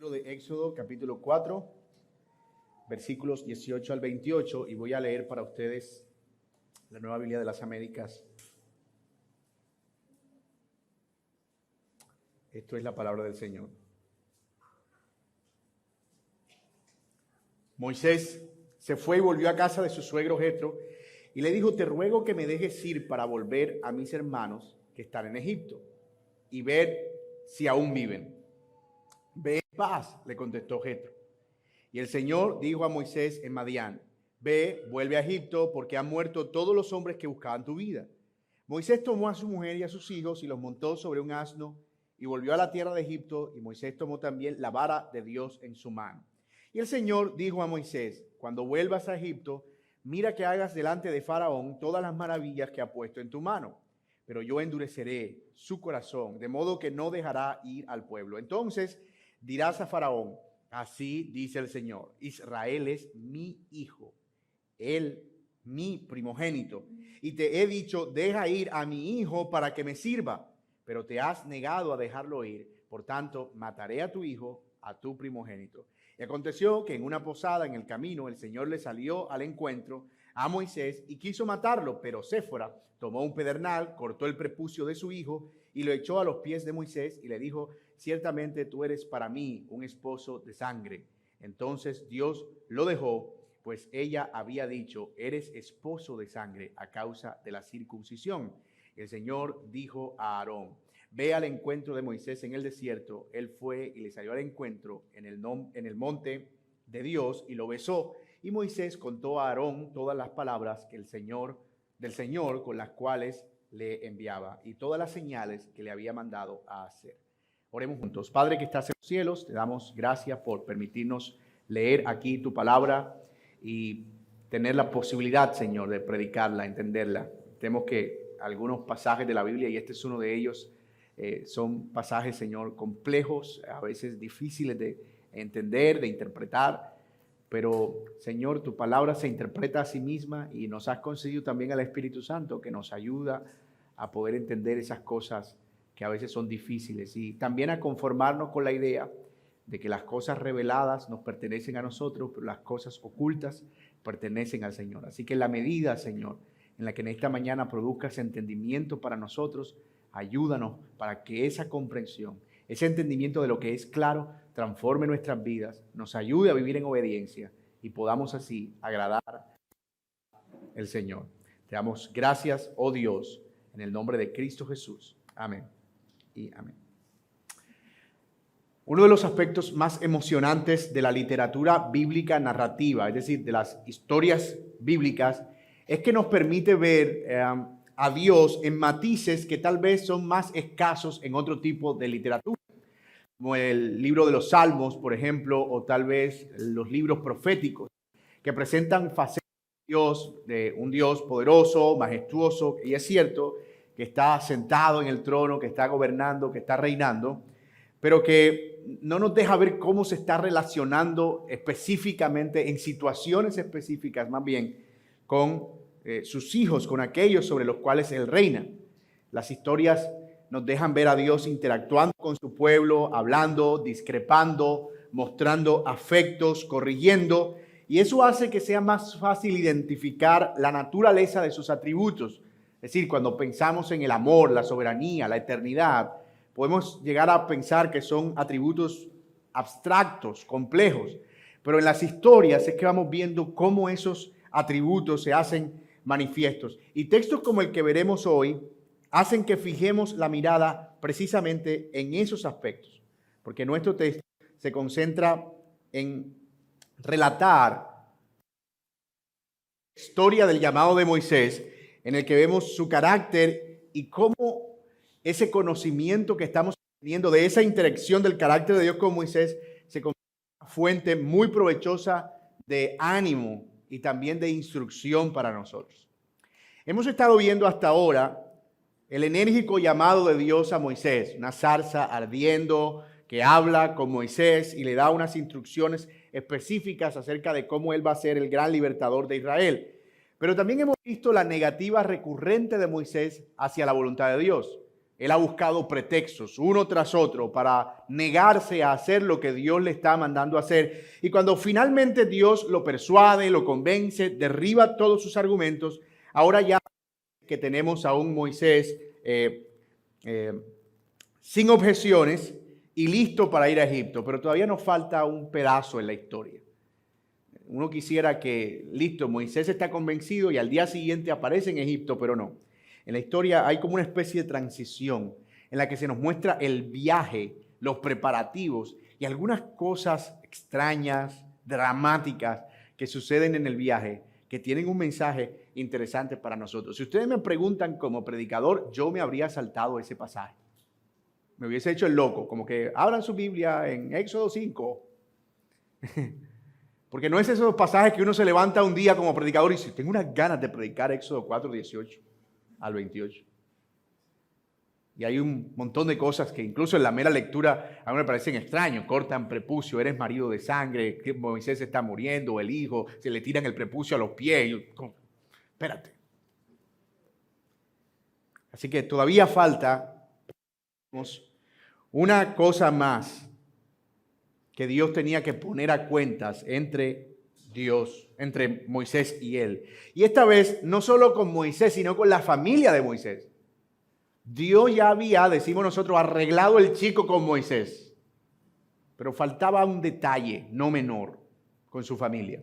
De Éxodo capítulo 4, versículos 18 al 28, y voy a leer para ustedes la Nueva Biblia de las Américas. Esto es la palabra del Señor. Moisés se fue y volvió a casa de su suegro Jetro y le dijo: te ruego que me dejes ir para volver a mis hermanos que están en Egipto y ver si aún viven. Ve en paz, le contestó Jetro. Y el Señor dijo a Moisés en Madián: ve, vuelve a Egipto, porque han muerto todos los hombres que buscaban tu vida. Moisés tomó a su mujer y a sus hijos y los montó sobre un asno y volvió a la tierra de Egipto, y Moisés tomó también la vara de Dios en su mano. Y el Señor dijo a Moisés: cuando vuelvas a Egipto, mira que hagas delante de Faraón todas las maravillas que ha puesto en tu mano, pero yo endureceré su corazón, de modo que no dejará ir al pueblo. Entonces dirás a Faraón: así dice el Señor, Israel es mi hijo, él mi primogénito, y te he dicho: deja ir a mi hijo para que me sirva, pero te has negado a dejarlo ir. Por tanto, mataré a tu hijo, a tu primogénito. Y aconteció que en una posada en el camino el Señor le salió al encuentro a Moisés y quiso matarlo, pero Séfora tomó un pedernal, cortó el prepucio de su hijo y lo echó a los pies de Moisés y le dijo: ciertamente tú eres para mí un esposo de sangre. Entonces Dios lo dejó, pues ella había dicho: eres esposo de sangre a causa de la circuncisión. El Señor dijo a Aarón: ve al encuentro de Moisés en el desierto. Él fue y le salió al encuentro en el monte de Dios y lo besó. Y Moisés contó a Aarón todas las palabras que del Señor con las cuales le enviaba y todas las señales que le había mandado a hacer. Oremos juntos. Padre que estás en los cielos, te damos gracias por permitirnos leer aquí tu palabra y tener la posibilidad, Señor, de predicarla, entenderla. Tenemos que algunos pasajes de la Biblia, y este es uno de ellos, son pasajes, Señor, complejos, a veces difíciles de entender, de interpretar, pero, Señor, tu palabra se interpreta a sí misma y nos has concedido también al Espíritu Santo que nos ayuda a poder entender esas cosas que a veces son difíciles, y también a conformarnos con la idea de que las cosas reveladas nos pertenecen a nosotros, pero las cosas ocultas pertenecen al Señor. Así que en la medida, Señor, en la que en esta mañana produzcas entendimiento para nosotros, ayúdanos para que esa comprensión, ese entendimiento de lo que es claro, transforme nuestras vidas, nos ayude a vivir en obediencia y podamos así agradar al Señor. Te damos gracias, oh Dios, en el nombre de Cristo Jesús. Amén y amén. Uno de los aspectos más emocionantes de la literatura bíblica narrativa, es decir, de las historias bíblicas, es que nos permite ver a Dios en matices que tal vez son más escasos en otro tipo de literatura, como el libro de los Salmos, por ejemplo, o tal vez los libros proféticos, que presentan facetas de un Dios poderoso, majestuoso, y es cierto que está sentado en el trono, que está gobernando, que está reinando, pero que no nos deja ver cómo se está relacionando específicamente, en situaciones específicas más bien, con sus hijos, con aquellos sobre los cuales Él reina. Las historias nos dejan ver a Dios interactuando con su pueblo, hablando, discrepando, mostrando afectos, corrigiendo, y eso hace que sea más fácil identificar la naturaleza de sus atributos. Es decir, cuando pensamos en el amor, la soberanía, la eternidad, podemos llegar a pensar que son atributos abstractos, complejos, pero en las historias es que vamos viendo cómo esos atributos se hacen manifiestos. Y textos como el que veremos hoy hacen que fijemos la mirada precisamente en esos aspectos, porque nuestro texto se concentra en relatar la historia del llamado de Moisés, en el que vemos su carácter y cómo ese conocimiento que estamos teniendo de esa interacción del carácter de Dios con Moisés se convierte en una fuente muy provechosa de ánimo y también de instrucción para nosotros. Hemos estado viendo hasta ahora el enérgico llamado de Dios a Moisés, una zarza ardiendo que habla con Moisés y le da unas instrucciones específicas acerca de cómo él va a ser el gran libertador de Israel. Pero también hemos visto la negativa recurrente de Moisés hacia la voluntad de Dios. él ha buscado pretextos uno tras otro para negarse a hacer lo que Dios le está mandando a hacer. Y cuando finalmente Dios lo persuade, lo convence, derriba todos sus argumentos, ahora ya que tenemos a un Moisés sin objeciones y listo para ir a Egipto, pero todavía nos falta un pedazo en la historia. Uno quisiera que, listo, Moisés está convencido y al día siguiente aparece en Egipto, pero no. En la historia hay como una especie de transición en la que se nos muestra el viaje, los preparativos y algunas cosas extrañas, dramáticas que suceden en el viaje, que tienen un mensaje interesante para nosotros. Si ustedes me preguntan como predicador, yo me habría saltado ese pasaje. Me hubiese hecho el loco, como que abran su Biblia en Éxodo 5. Porque no es esos pasajes que uno se levanta un día como predicador y dice, tengo unas ganas de predicar Éxodo 4, 18 al 28. Y hay un montón de cosas que incluso en la mera lectura a mí me parecen extraños. Cortan prepucio, eres marido de sangre, que Moisés está muriendo, el hijo, se le tiran el prepucio a los pies. Y yo, espérate. Así que todavía falta una cosa más que Dios tenía que poner a cuentas entre Moisés y él. Y esta vez no solo con Moisés, sino con la familia de Moisés. Dios ya había, decimos nosotros, arreglado el chico con Moisés. Pero faltaba un detalle no menor con su familia.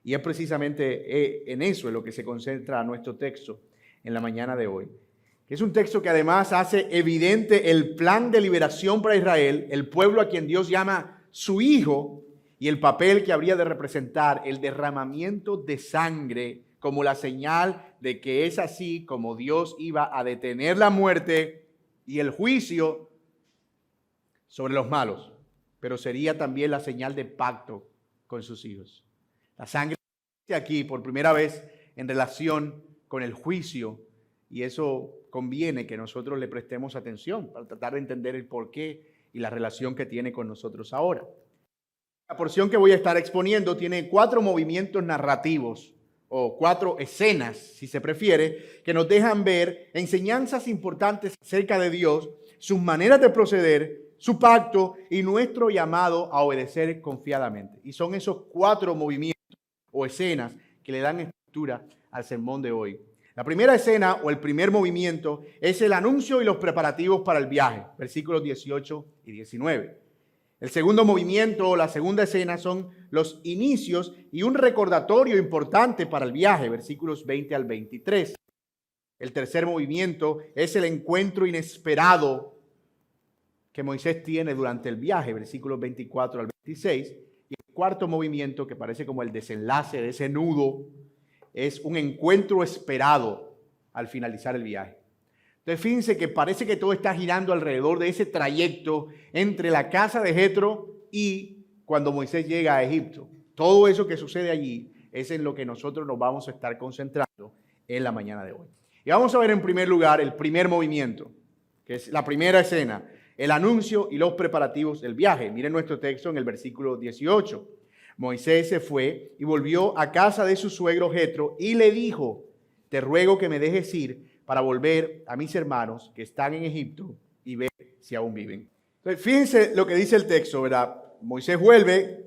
Y es precisamente en eso en lo que se concentra nuestro texto en la mañana de hoy. Es un texto que además hace evidente el plan de liberación para Israel, el pueblo a quien Dios llama su hijo, y el papel que habría de representar el derramamiento de sangre como la señal de que es así como Dios iba a detener la muerte y el juicio sobre los malos, pero sería también la señal de pacto con sus hijos. La sangre aquí por primera vez en relación con el juicio, y eso conviene que nosotros le prestemos atención para tratar de entender el porqué y la relación que tiene con nosotros ahora. La porción que voy a estar exponiendo tiene 4 movimientos narrativos o 4 escenas, si se prefiere, que nos dejan ver enseñanzas importantes acerca de Dios, sus maneras de proceder, su pacto y nuestro llamado a obedecer confiadamente. Y son esos 4 movimientos o escenas que le dan estructura al sermón de hoy. La primera escena o el primer movimiento es el anuncio y los preparativos para el viaje, versículos 18 y 19. El segundo movimiento o la segunda escena son los inicios y un recordatorio importante para el viaje, versículos 20 al 23. El tercer movimiento es el encuentro inesperado que Moisés tiene durante el viaje, versículos 24 al 26. Y el cuarto movimiento, que parece como el desenlace de ese nudo, es un encuentro esperado al finalizar el viaje. Entonces fíjense que parece que todo está girando alrededor de ese trayecto entre la casa de Jetro y cuando Moisés llega a Egipto. Todo eso que sucede allí es en lo que nosotros nos vamos a estar concentrando en la mañana de hoy. Y vamos a ver en primer lugar el primer movimiento, que es la primera escena, el anuncio y los preparativos del viaje. Miren nuestro texto en el versículo 18. Moisés se fue y volvió a casa de su suegro Jetro y le dijo, te ruego que me dejes ir para volver a mis hermanos que están en Egipto y ver si aún viven. Entonces, fíjense lo que dice el texto, ¿verdad? Moisés vuelve,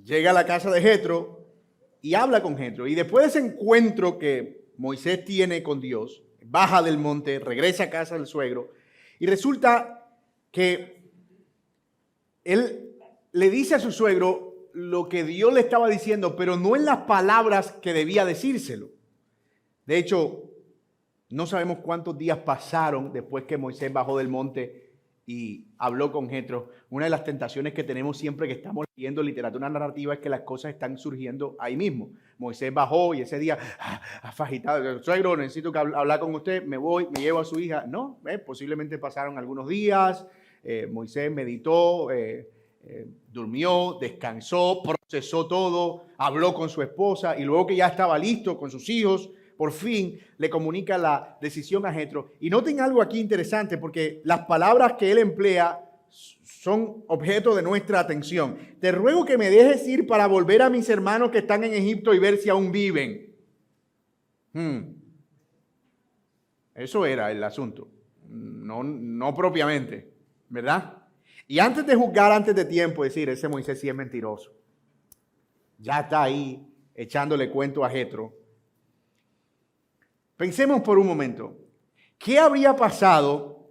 llega a la casa de Jetro y habla con Jetro. Y después de ese encuentro que Moisés tiene con Dios, baja del monte, regresa a casa del suegro y resulta que él le dice a su suegro lo que Dios le estaba diciendo, pero no en las palabras que debía decírselo. De hecho, no sabemos cuántos días pasaron después que Moisés bajó del monte y habló con Jetro. Una de las tentaciones que tenemos siempre que estamos leyendo literatura narrativa es que las cosas están surgiendo ahí mismo. Moisés bajó y ese día, afagitado, suegro, necesito que hablar con usted, me voy, me llevo a su hija. No, posiblemente pasaron algunos días, Moisés meditó, durmió, descansó, procesó todo, habló con su esposa y luego que ya estaba listo con sus hijos, por fin le comunica la decisión a Jetro. Y noten algo aquí interesante, porque las palabras que él emplea son objeto de nuestra atención. Te ruego que me dejes ir para volver a mis hermanos que están en Egipto y ver si aún viven. Eso era el asunto. no propiamente, ¿verdad? Y antes de juzgar antes de tiempo, decir, ese Moisés sí es mentiroso. Ya está ahí echándole cuento a Jetro. Pensemos por un momento, ¿qué habría pasado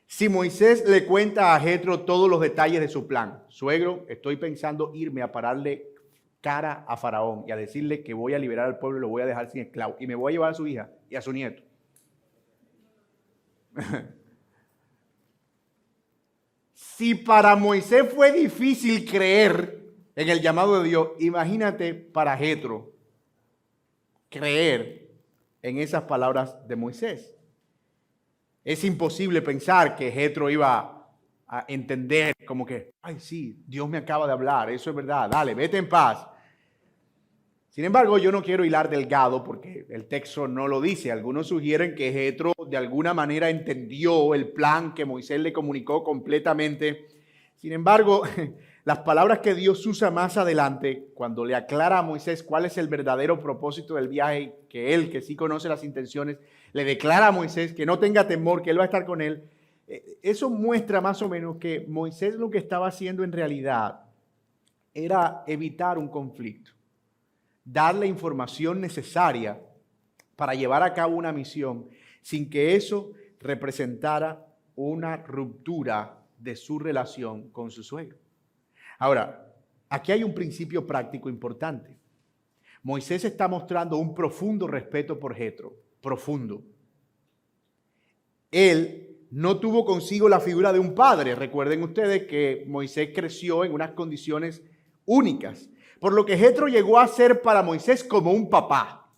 si Moisés le cuenta a Jetro todos los detalles de su plan? Suegro, estoy pensando irme a pararle cara a Faraón y a decirle que voy a liberar al pueblo y lo voy a dejar sin esclavo y me voy a llevar a su hija y a su nieto. Si para Moisés fue difícil creer en el llamado de Dios, imagínate para Jetro creer en esas palabras de Moisés. Es imposible pensar que Jetro iba a entender como que, ay sí, Dios me acaba de hablar, eso es verdad, dale, vete en paz. Sin embargo, yo no quiero hilar delgado porque el texto no lo dice. Algunos sugieren que Jetro de alguna manera entendió el plan que Moisés le comunicó completamente. Sin embargo, las palabras que Dios usa más adelante, cuando le aclara a Moisés cuál es el verdadero propósito del viaje, que él, que sí conoce las intenciones, le declara a Moisés que no tenga temor, que él va a estar con él. Eso muestra más o menos que Moisés lo que estaba haciendo en realidad era evitar un conflicto. Dar la información necesaria para llevar a cabo una misión sin que eso representara una ruptura de su relación con su suegro. Ahora, aquí hay un principio práctico importante. Moisés está mostrando un profundo respeto por Jetro, profundo. Él no tuvo consigo la figura de un padre. Recuerden ustedes que Moisés creció en unas condiciones únicas. Por lo que Jetro llegó a ser para Moisés como un papá.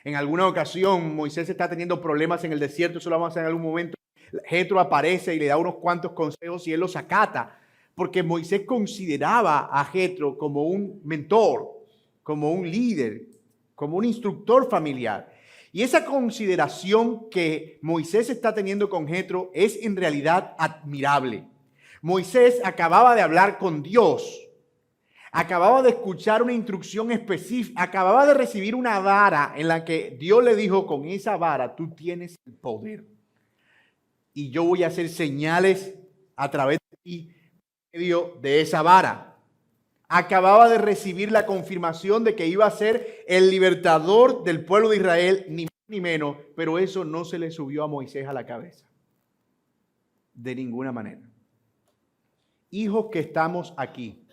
En alguna ocasión Moisés está teniendo problemas en el desierto, eso lo vamos a hacer en algún momento. Jetro aparece y le da unos cuantos consejos y él los acata, porque Moisés consideraba a Jetro como un mentor, como un líder, como un instructor familiar. Y esa consideración que Moisés está teniendo con Jetro es en realidad admirable. Moisés acababa de hablar con Dios. Acababa de escuchar una instrucción específica, acababa de recibir una vara en la que Dios le dijo, con esa vara tú tienes el poder. Y yo voy a hacer señales a través de ti, en medio de esa vara. Acababa de recibir la confirmación de que iba a ser el libertador del pueblo de Israel, ni más ni menos, pero eso no se le subió a Moisés a la cabeza. De ninguna manera. Hijos que estamos aquí.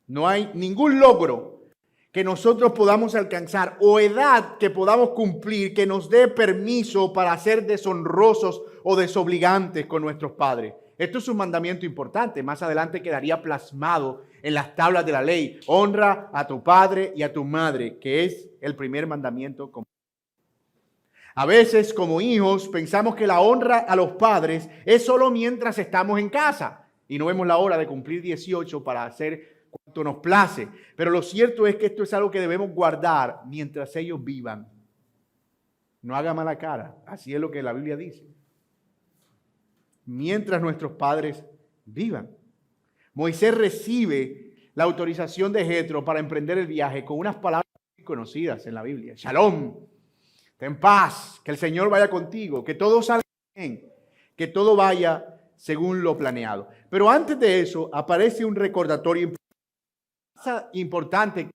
No hay ningún logro que nosotros podamos alcanzar o edad que podamos cumplir que nos dé permiso para ser deshonrosos o desobligantes con nuestros padres. Esto es un mandamiento importante. Más adelante quedaría plasmado en las tablas de la ley. Honra a tu padre y a tu madre, que es el primer mandamiento. A veces, como hijos, pensamos que la honra a los padres es solo mientras estamos en casa y no vemos la hora de cumplir 18 para hacer cuanto nos place. Pero lo cierto es que esto es algo que debemos guardar mientras ellos vivan. No haga mala cara. Así es lo que la Biblia dice. Mientras nuestros padres vivan. Moisés recibe la autorización de Jetro para emprender el viaje con unas palabras muy conocidas en la Biblia. Shalom, ten paz, que el Señor vaya contigo, que todo salga bien, que todo vaya según lo planeado. Pero antes de eso aparece un recordatorio importante.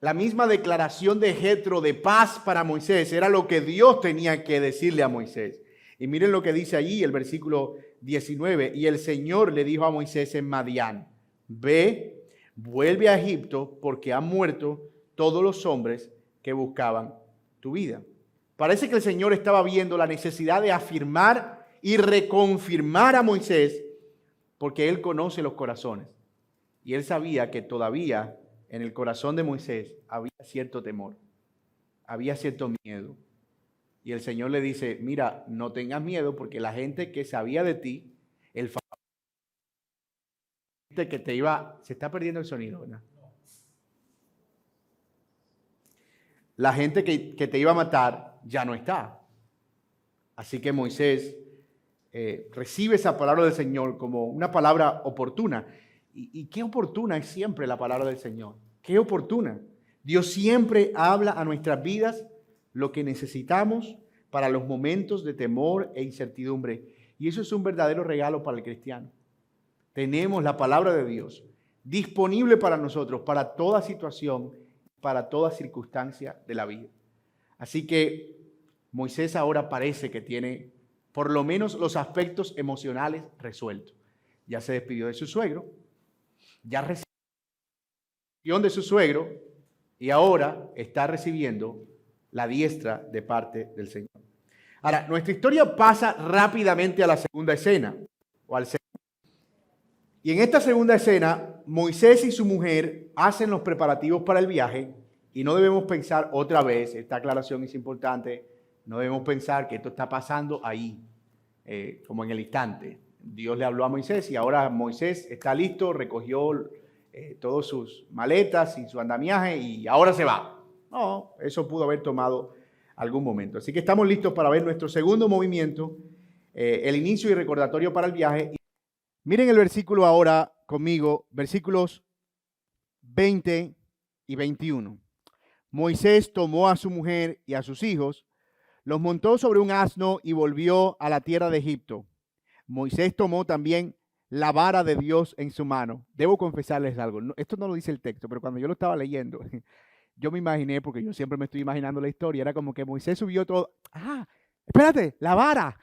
La misma declaración de Jetro de paz para Moisés era lo que Dios tenía que decirle a Moisés. Y miren lo que dice allí el versículo 19. Y el Señor le dijo a Moisés en Madián, ve, vuelve a Egipto porque han muerto todos los hombres que buscaban tu vida. Parece que el Señor estaba viendo la necesidad de afirmar y reconfirmar a Moisés porque Él conoce los corazones. Y Él sabía que todavía en el corazón de Moisés había cierto temor, había cierto miedo. Y el Señor le dice, mira, no tengas miedo porque la gente que sabía de ti, el que te iba, se está perdiendo el sonido, ¿verdad? La gente que te iba a matar ya no está. Así que Moisés recibe esa palabra del Señor como una palabra oportuna. ¿Y qué oportuna es siempre la palabra del Señor? Qué oportuna. Dios siempre habla a nuestras vidas lo que necesitamos para los momentos de temor e incertidumbre. Y eso es un verdadero regalo para el cristiano. Tenemos la palabra de Dios disponible para nosotros, para toda situación, para toda circunstancia de la vida. Así que Moisés ahora parece que tiene por lo menos los aspectos emocionales resueltos. Ya se despidió de su suegro, ya recibió de su suegro y ahora está recibiendo la diestra de parte del Señor. Ahora, nuestra historia pasa rápidamente a la segunda escena, y en esta segunda escena, Moisés y su mujer hacen los preparativos para el viaje y no debemos pensar otra vez, esta aclaración es importante, no debemos pensar que esto está pasando ahí, como en el instante. Dios le habló a Moisés y ahora Moisés está listo, recogió todas sus maletas y su andamiaje y ahora se va. No, eso pudo haber tomado algún momento. Así que estamos listos para ver nuestro segundo movimiento, el inicio y recordatorio para el viaje. Miren el versículo ahora conmigo, versículos 20 y 21. Moisés tomó a su mujer y a sus hijos, los montó sobre un asno y volvió a la tierra de Egipto. Moisés tomó también la vara de Dios en su mano. Debo confesarles algo, esto no lo dice el texto, pero cuando yo lo estaba leyendo, yo me imaginé, porque yo siempre me estoy imaginando la historia, era como que Moisés subió todo. Espérate, la vara.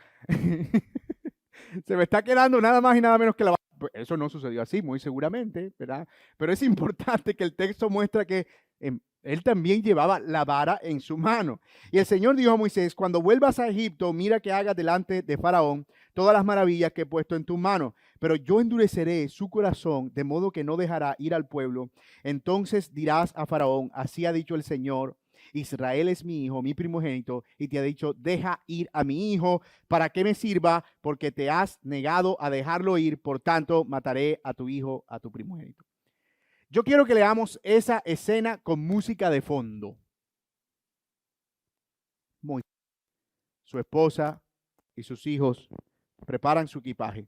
Se me está quedando nada más y nada menos que la vara. Eso no sucedió así, muy seguramente, ¿verdad? Pero es importante que el texto muestra que él también llevaba la vara en su mano. Y el Señor dijo a Moisés, cuando vuelvas a Egipto, mira que hagas delante de Faraón todas las maravillas que he puesto en tus manos. Pero yo endureceré su corazón, de modo que no dejará ir al pueblo. Entonces dirás a Faraón, así ha dicho el Señor, Israel es mi hijo, mi primogénito, y te ha dicho, deja ir a mi hijo, para que me sirva, porque te has negado a dejarlo ir, por tanto, mataré a tu hijo, a tu primogénito. Yo quiero que leamos esa escena con música de fondo. Moisés, su esposa y sus hijos preparan su equipaje.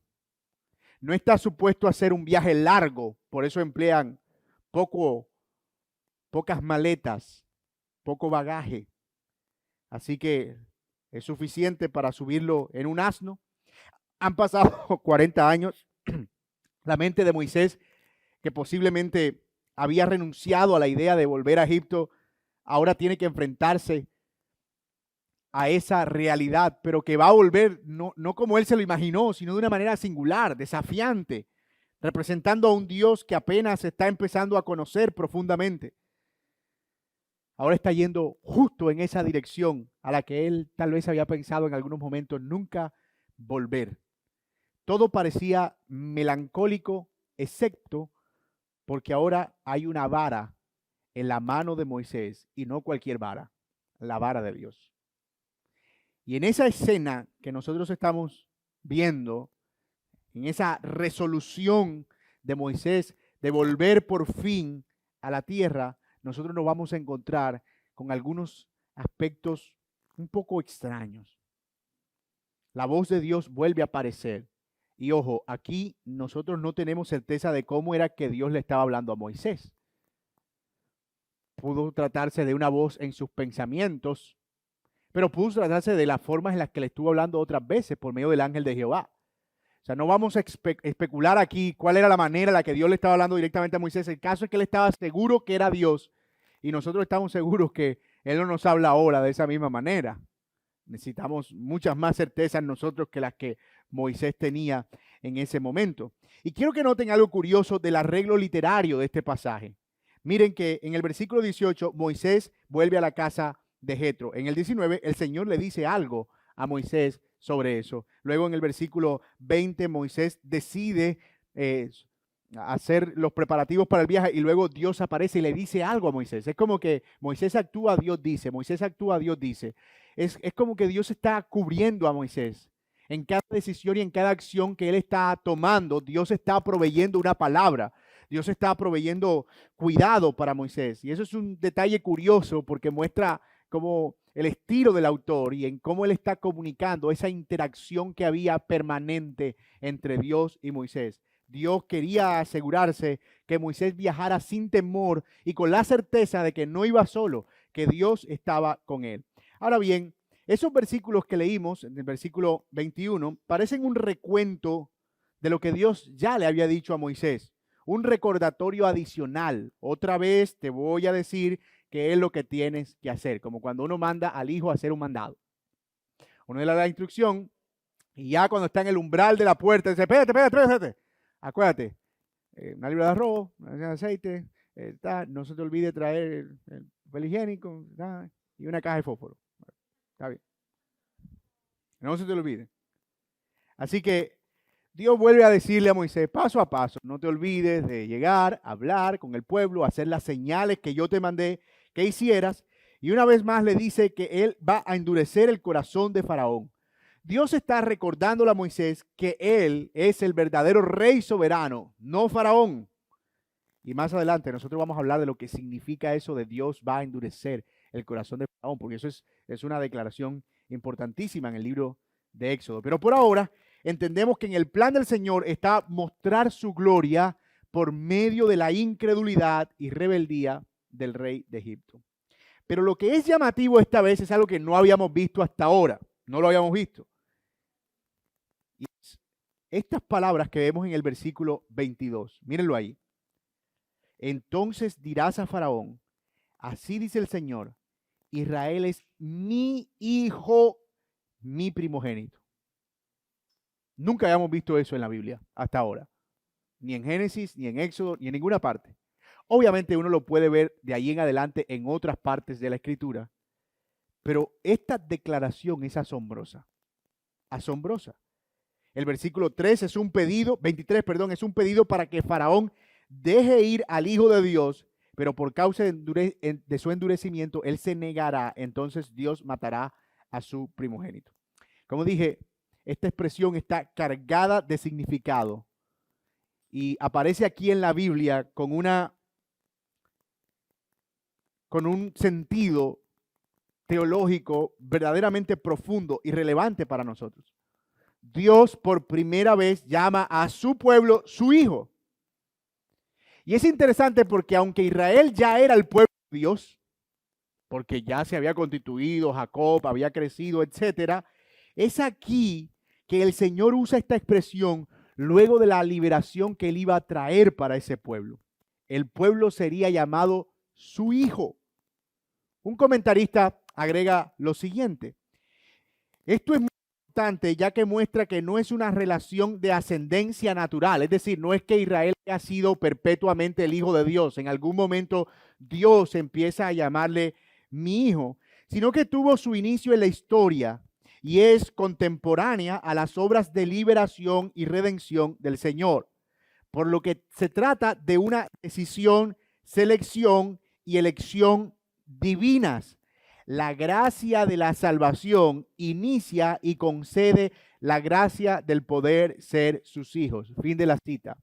No está supuesto a hacer un viaje largo, por eso emplean pocas maletas, poco bagaje. Así que es suficiente para subirlo en un asno. Han pasado 40 años. La mente de Moisés, que posiblemente había renunciado a la idea de volver a Egipto, ahora tiene que enfrentarse a esa realidad, pero que va a volver no como él se lo imaginó, sino de una manera singular, desafiante, representando a un Dios que apenas está empezando a conocer profundamente. Ahora está yendo justo en esa dirección a la que él tal vez había pensado en algunos momentos nunca volver. Todo parecía melancólico, excepto porque ahora hay una vara en la mano de Moisés, y no cualquier vara, la vara de Dios. Y en esa escena que nosotros estamos viendo, en esa resolución de Moisés de volver por fin a la tierra, nosotros nos vamos a encontrar con algunos aspectos un poco extraños. La voz de Dios vuelve a aparecer. Y ojo, aquí nosotros no tenemos certeza de cómo era que Dios le estaba hablando a Moisés. Pudo tratarse de una voz en sus pensamientos, pero pudo tratarse de las formas en las que le estuvo hablando otras veces por medio del ángel de Jehová. O sea, no vamos a especular aquí cuál era la manera en la que Dios le estaba hablando directamente a Moisés. El caso es que él estaba seguro que era Dios y nosotros estamos seguros que Él no nos habla ahora de esa misma manera. Necesitamos muchas más certezas nosotros que las que Moisés tenía en ese momento. Y quiero que noten algo curioso del arreglo literario de este pasaje. Miren que en el versículo 18 Moisés vuelve a la casa de Jetro. En el 19 el Señor le dice algo a Moisés sobre eso. Luego en el versículo 20 Moisés decide hacer los preparativos para el viaje y luego Dios aparece y le dice algo a Moisés. Es como que Moisés actúa, Dios dice. Moisés actúa, Dios dice. Es como que Dios está cubriendo a Moisés. En cada decisión y en cada acción que él está tomando, Dios está proveyendo una palabra. Dios está proveyendo cuidado para Moisés. Y eso es un detalle curioso porque muestra como el estilo del autor y en cómo él está comunicando esa interacción que había permanente entre Dios y Moisés. Dios quería asegurarse que Moisés viajara sin temor y con la certeza de que no iba solo, que Dios estaba con él. Ahora bien, esos versículos que leímos, en el versículo 21, parecen un recuento de lo que Dios ya le había dicho a Moisés. Un recordatorio adicional. Otra vez te voy a decir qué es lo que tienes que hacer. Como cuando uno manda al hijo a hacer un mandado. Uno le da la instrucción y ya cuando está en el umbral de la puerta, dice, espérate. Acuérdate, una libra de arroz, una libra de aceite, no se te olvide traer el papel higiénico y una caja de fósforo. Está bien. No se te olvide. Así que Dios vuelve a decirle a Moisés, paso a paso, no te olvides de llegar, hablar con el pueblo, hacer las señales que yo te mandé que hicieras. Y una vez más le dice que él va a endurecer el corazón de Faraón. Dios está recordándole a Moisés que él es el verdadero rey soberano, no Faraón. Y más adelante nosotros vamos a hablar de lo que significa eso de Dios va a endurecer el corazón de Faraón, porque eso es una declaración importantísima en el libro de Éxodo. Pero por ahora entendemos que en el plan del Señor está mostrar su gloria por medio de la incredulidad y rebeldía del rey de Egipto. Pero lo que es llamativo esta vez es algo que no habíamos visto hasta ahora. No lo habíamos visto. Y estas palabras que vemos en el versículo 22. Mírenlo ahí. Entonces dirás a Faraón, así dice el Señor, Israel es mi hijo, mi primogénito. Nunca habíamos visto eso en la Biblia hasta ahora. Ni en Génesis, ni en Éxodo, ni en ninguna parte. Obviamente uno lo puede ver de ahí en adelante en otras partes de la Escritura. Pero esta declaración es asombrosa. Asombrosa. El versículo 3 es un pedido, 23, perdón, es un pedido para que Faraón deje ir al Hijo de Dios, pero por causa de su endurecimiento, él se negará. Entonces Dios matará a su primogénito. Como dije, esta expresión está cargada de significado y aparece aquí en la Biblia con un sentido teológico verdaderamente profundo y relevante para nosotros. Dios por primera vez llama a su pueblo su hijo. Y es interesante porque aunque Israel ya era el pueblo de Dios, porque ya se había constituido, Jacob había crecido, etcétera, es aquí que el Señor usa esta expresión luego de la liberación que él iba a traer para ese pueblo. El pueblo sería llamado su hijo. Un comentarista agrega lo siguiente. Esto es muy importante ya que muestra que no es una relación de ascendencia natural. Es decir, no es que Israel haya sido perpetuamente el hijo de Dios. En algún momento Dios empieza a llamarle mi hijo, sino que tuvo su inicio en la historia y es contemporánea a las obras de liberación y redención del Señor. Por lo que se trata de una decisión, selección y elección divinas. La gracia de la salvación inicia y concede la gracia del poder ser sus hijos. Fin de la cita.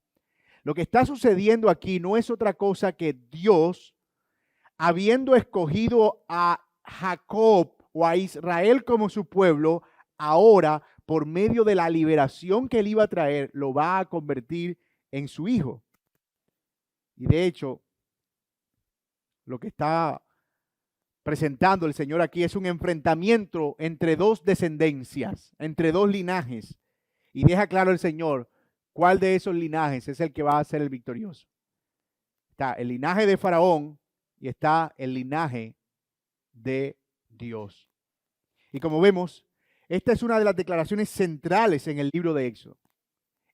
Lo que está sucediendo aquí no es otra cosa que Dios, habiendo escogido a Jacob o a Israel como su pueblo, ahora por medio de la liberación que él iba a traer, lo va a convertir en su hijo. Y de hecho, lo que está presentando el Señor aquí es un enfrentamiento entre dos descendencias, entre dos linajes. Y deja claro el Señor cuál de esos linajes es el que va a ser el victorioso. Está el linaje de Faraón y está el linaje de Dios. Y como vemos, esta es una de las declaraciones centrales en el libro de Éxodo.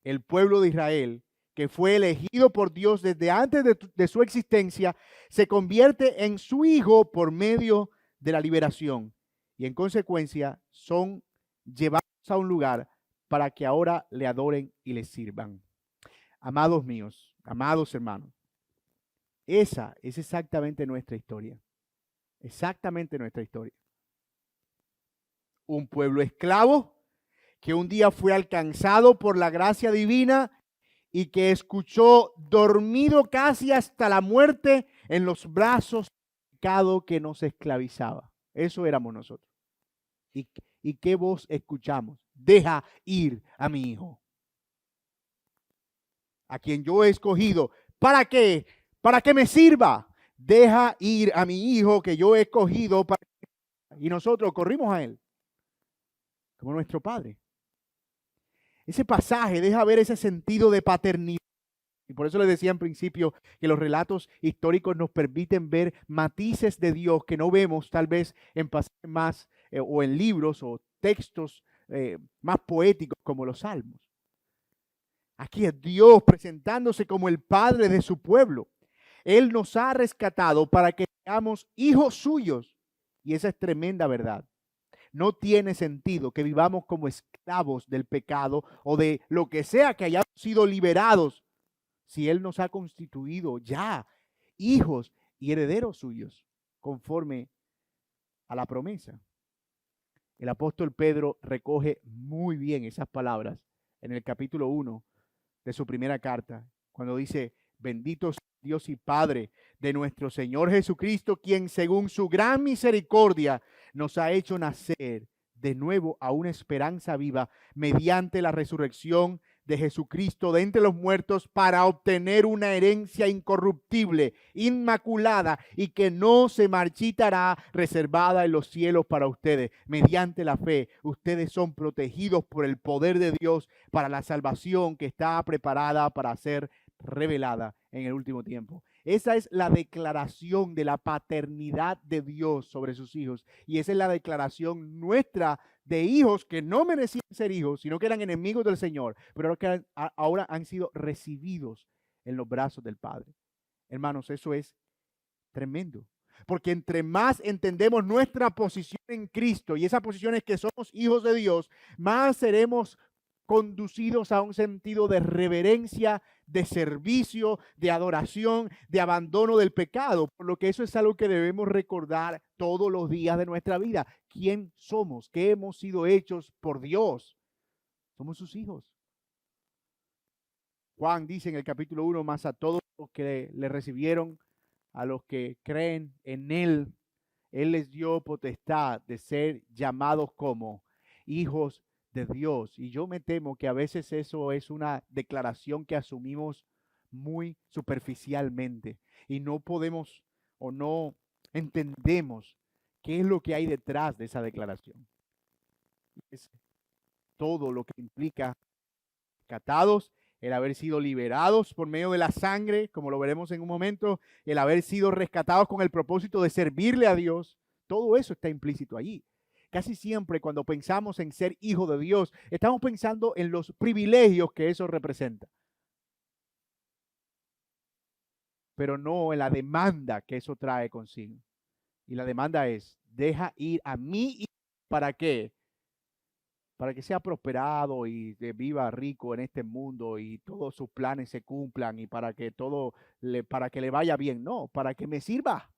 El pueblo de Israel, que fue elegido por Dios desde antes de su existencia, se convierte en su hijo por medio de la liberación. Y en consecuencia son llevados a un lugar para que ahora le adoren y le sirvan. Amados míos, amados hermanos, esa es exactamente nuestra historia. Exactamente nuestra historia. Un pueblo esclavo que un día fue alcanzado por la gracia divina y que escuchó dormido casi hasta la muerte en los brazos del pecado que nos esclavizaba. Eso éramos nosotros. ¿Y qué voz escuchamos? Deja ir a mi hijo, a quien yo he escogido. ¿Para qué? Para que me sirva. Deja ir a mi hijo que yo he escogido para y nosotros corrimos a Él como nuestro Padre. Ese pasaje deja ver ese sentido de paternidad. Y por eso les decía en principio que los relatos históricos nos permiten ver matices de Dios que no vemos tal vez en pasajes más o en libros o textos más poéticos como los Salmos. Aquí es Dios presentándose como el Padre de su pueblo. Él nos ha rescatado para que seamos hijos suyos. Y esa es tremenda verdad. No tiene sentido que vivamos como esclavos del pecado o de lo que sea que hayamos sido liberados si Él nos ha constituido ya hijos y herederos suyos conforme a la promesa. El apóstol Pedro recoge muy bien esas palabras en el capítulo 1 de su primera carta, cuando dice: bendito sea Dios y Padre de nuestro Señor Jesucristo, quien según su gran misericordia nos ha hecho nacer de nuevo a una esperanza viva mediante la resurrección de Jesucristo de entre los muertos, para obtener una herencia incorruptible, inmaculada y que no se marchitará, reservada en los cielos para ustedes. Mediante la fe, ustedes son protegidos por el poder de Dios para la salvación que está preparada para ser revelada en el último tiempo. Esa es la declaración de la paternidad de Dios sobre sus hijos. Y esa es la declaración nuestra de hijos que no merecían ser hijos, sino que eran enemigos del Señor, pero que ahora han sido recibidos en los brazos del Padre. Hermanos, eso es tremendo. Porque entre más entendemos nuestra posición en Cristo, y esa posición es que somos hijos de Dios, más seremos conducidos a un sentido de reverencia, de servicio, de adoración, de abandono del pecado. Por lo que eso es algo que debemos recordar todos los días de nuestra vida. ¿Quién somos? ¿Qué hemos sido hechos por Dios? Somos sus hijos. Juan dice en el capítulo 1, más a todos los que le recibieron, a los que creen en Él, Él les dio potestad de ser llamados como hijos de Dios. Y yo me temo que a veces eso es una declaración que asumimos muy superficialmente y no podemos o no entendemos qué es lo que hay detrás de esa declaración. Es todo lo que implica rescatados, el haber sido liberados por medio de la sangre, como lo veremos en un momento, el haber sido rescatados con el propósito de servirle a Dios. Todo eso está implícito allí. Casi siempre cuando pensamos en ser hijo de Dios, estamos pensando en los privilegios que eso representa, pero no en la demanda que eso trae consigo. Y la demanda es: deja ir a mi hijo. ¿Para qué? Para que sea prosperado y viva rico en este mundo y todos sus planes se cumplan y para que para que le vaya bien. No, para que me sirva.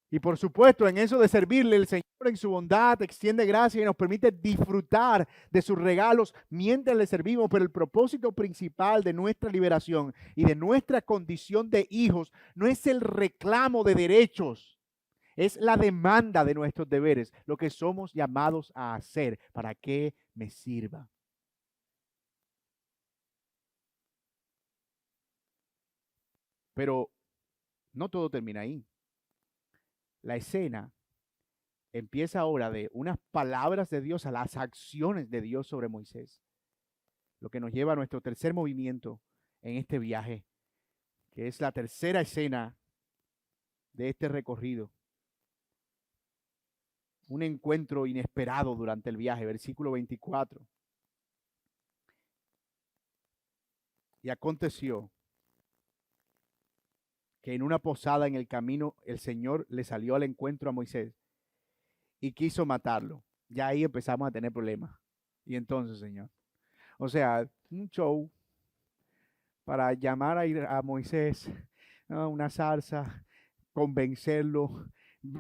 Y por supuesto, en eso de servirle, el Señor en su bondad extiende gracia y nos permite disfrutar de sus regalos mientras le servimos. Pero el propósito principal de nuestra liberación y de nuestra condición de hijos no es el reclamo de derechos. Es la demanda de nuestros deberes, lo que somos llamados a hacer para que me sirva. Pero no todo termina ahí. La escena empieza ahora de unas palabras de Dios a las acciones de Dios sobre Moisés. Lo que nos lleva a nuestro tercer movimiento en este viaje, que es la tercera escena de este recorrido. Un encuentro inesperado durante el viaje, versículo 24. Y aconteció que en una posada en el camino el Señor le salió al encuentro a Moisés y quiso matarlo. Ya ahí empezamos a tener problemas. Y entonces, Señor, o sea, un show para llamar a Moisés a una zarza, convencerlo,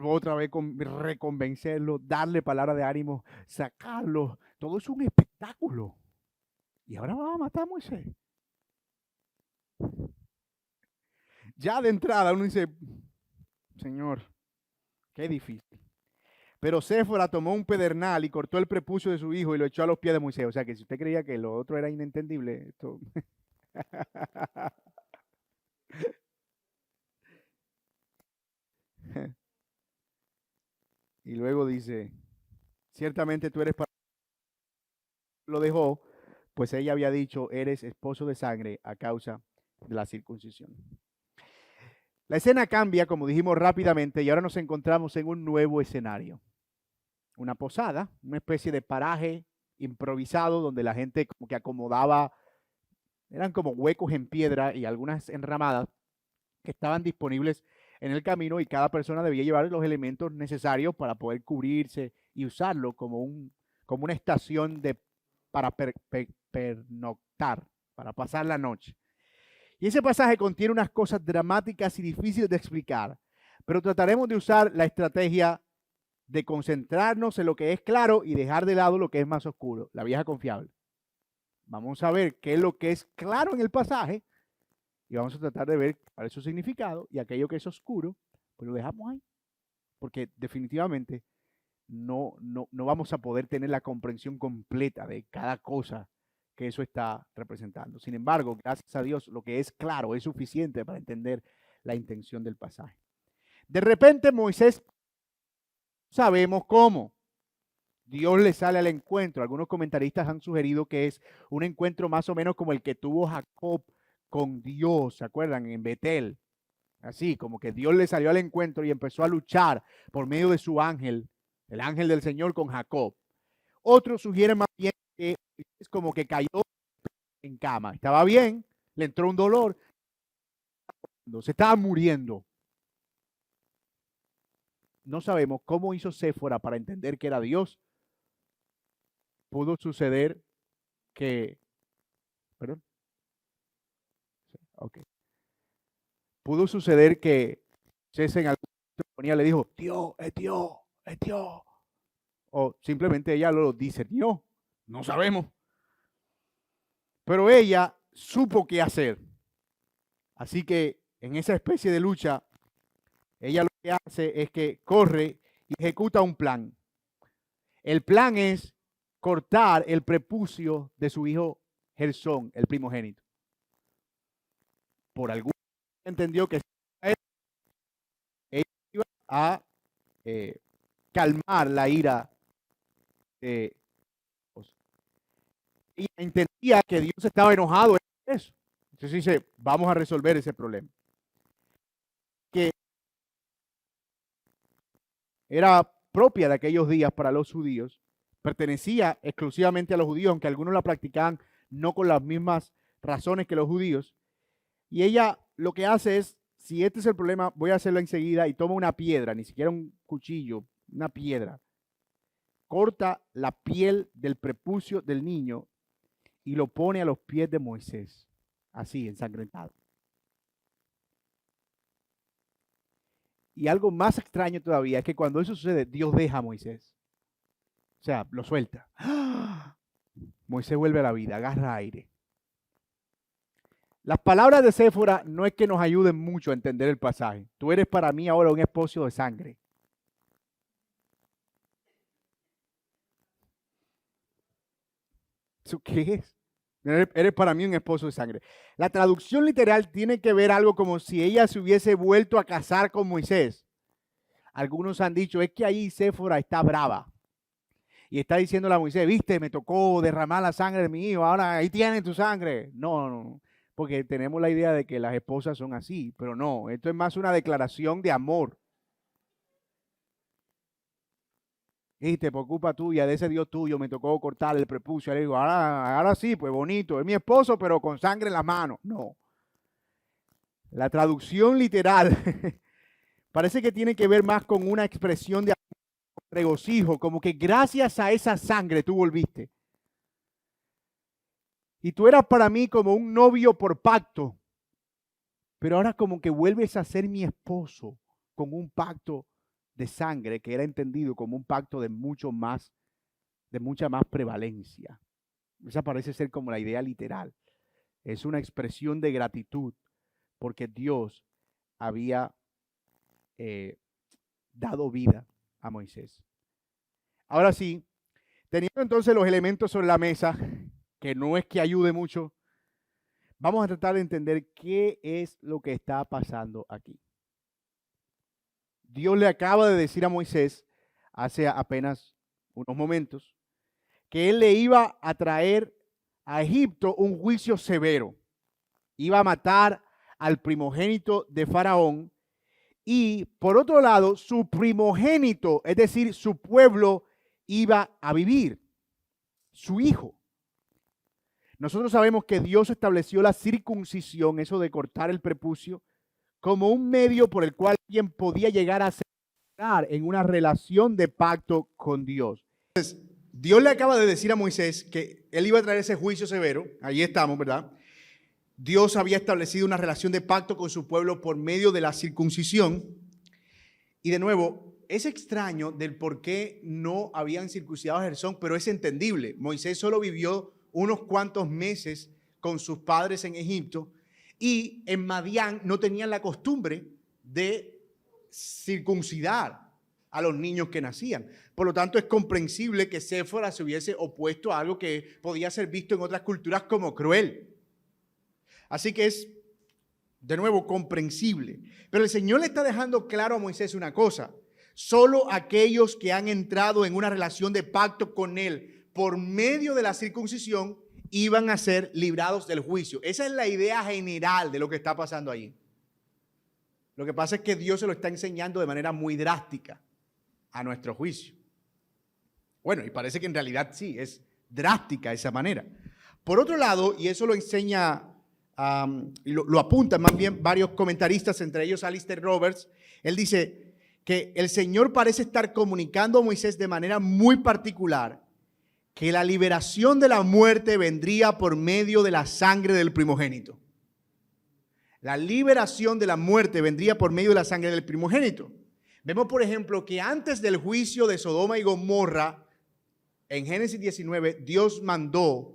otra vez reconvencerlo, darle palabra de ánimo, sacarlo. Todo es un espectáculo. Y ahora vamos a matar a Moisés. Ya de entrada uno dice: Señor, qué difícil. Pero Séfora tomó un pedernal y cortó el prepucio de su hijo y lo echó a los pies de Moisés. O sea que si usted creía que lo otro era inentendible, esto... Y luego dice, ciertamente tú eres para... Lo dejó, pues ella había dicho, eres esposo de sangre a causa de la circuncisión. La escena cambia, como dijimos rápidamente, y ahora nos encontramos en un nuevo escenario. Una posada, una especie de paraje improvisado donde la gente como que acomodaba, eran como huecos en piedra y algunas enramadas que estaban disponibles en el camino y cada persona debía llevar los elementos necesarios para poder cubrirse y usarlo como una estación para pernoctar, para pasar la noche. Y ese pasaje contiene unas cosas dramáticas y difíciles de explicar, pero trataremos de usar la estrategia de concentrarnos en lo que es claro y dejar de lado lo que es más oscuro, la vieja confiable. Vamos a ver qué es lo que es claro en el pasaje y vamos a tratar de ver cuál es su significado y aquello que es oscuro, pues lo dejamos ahí, porque definitivamente no vamos a poder tener la comprensión completa de cada cosa que eso está representando. Sin embargo, gracias a Dios, lo que es claro es suficiente para entender la intención del pasaje. De repente Moisés, sabemos cómo, Dios le sale al encuentro. Algunos comentaristas han sugerido que es un encuentro más o menos como el que tuvo Jacob con Dios, ¿se acuerdan? En Betel. Así, como que Dios le salió al encuentro y empezó a luchar por medio de su ángel, el ángel del Señor con Jacob. Otros sugieren más bien que es como que cayó en cama. Estaba bien, le entró un dolor, se estaba muriendo. No sabemos cómo hizo Séfora para entender que era Dios. Pudo suceder que, perdón, ok. Pudo suceder que César en alguna le dijo, Dios, es Dios, es Dios. O simplemente ella lo discernió, no sabemos. Pero ella supo qué hacer. Así que en esa especie de lucha, ella lo que hace es que corre y ejecuta un plan. El plan es cortar el prepucio de su hijo Gersón, el primogénito. Por algún entendió que ella iba a calmar la ira. Ella entendía que Dios estaba enojado en eso. Entonces dice, vamos a resolver ese problema. Que era propia de aquellos días para los judíos, pertenecía exclusivamente a los judíos, aunque algunos la practicaban no con las mismas razones que los judíos. Y ella lo que hace es, si este es el problema, voy a hacerlo enseguida y toma una piedra, ni siquiera un cuchillo, una piedra. Corta la piel del prepucio del niño y lo pone a los pies de Moisés, así, ensangrentado. Y algo más extraño todavía es que cuando eso sucede, Dios deja a Moisés. O sea, lo suelta. ¡Ah! Moisés vuelve a la vida, agarra aire. Las palabras de Séfora no es que nos ayuden mucho a entender el pasaje. Tú eres para mí ahora un esposo de sangre. ¿Eso qué es? Eres para mí un esposo de sangre. La traducción literal tiene que ver algo como si ella se hubiese vuelto a casar con Moisés. Algunos han dicho, es que ahí Séfora está brava. Y está diciéndole a Moisés, viste, me tocó derramar la sangre de mi hijo, ahora ahí tienes tu sangre. No, porque tenemos la idea de que las esposas son así, pero no, esto es más una declaración de amor. Y te preocupa tuya, de ese Dios tuyo me tocó cortar el prepucio. Le digo, ahora sí, pues bonito, es mi esposo, pero con sangre en las manos. No. La traducción literal parece que tiene que ver más con una expresión de regocijo, como que gracias a esa sangre tú volviste. Y tú eras para mí como un novio por pacto, pero ahora como que vuelves a ser mi esposo con un pacto de sangre que era entendido como un pacto de mucha más prevalencia. Esa parece ser como la idea literal. Es una expresión de gratitud porque Dios había dado vida a Moisés. Ahora sí, teniendo entonces los elementos sobre la mesa, que no es que ayude mucho, vamos a tratar de entender qué es lo que está pasando aquí. Dios le acaba de decir a Moisés hace apenas unos momentos, que él le iba a traer a Egipto un juicio severo. Iba a matar al primogénito de Faraón y, por otro lado, su primogénito, es decir, su pueblo, iba a vivir, su hijo. Nosotros sabemos que Dios estableció la circuncisión, eso de cortar el prepucio, como un medio por el cual alguien podía llegar a entrar en una relación de pacto con Dios. Entonces, Dios le acaba de decir a Moisés que él iba a traer ese juicio severo. Ahí estamos, ¿verdad? Dios había establecido una relación de pacto con su pueblo por medio de la circuncisión. Y de nuevo, es extraño del por qué no habían circuncidado a Gersón, pero es entendible. Moisés solo vivió unos cuantos meses con sus padres en Egipto y en Madián no tenían la costumbre de circuncidar a los niños que nacían. Por lo tanto, es comprensible que Séfora se hubiese opuesto a algo que podía ser visto en otras culturas como cruel. Así que es, de nuevo, comprensible. Pero el Señor le está dejando claro a Moisés una cosa. Solo aquellos que han entrado en una relación de pacto con Él por medio de la circuncisión iban a ser librados del juicio. Esa es la idea general de lo que está pasando ahí. Lo que pasa es que Dios se lo está enseñando de manera muy drástica a nuestro juicio. Bueno, y parece que en realidad sí, es drástica esa manera. Por otro lado, y eso lo enseña, lo apuntan más bien varios comentaristas, entre ellos Alistair Roberts, él dice que el Señor parece estar comunicando a Moisés de manera muy particular que la liberación de la muerte vendría por medio de la sangre del primogénito. La liberación de la muerte vendría por medio de la sangre del primogénito. Vemos, por ejemplo, que antes del juicio de Sodoma y Gomorra, en Génesis 19, Dios mandó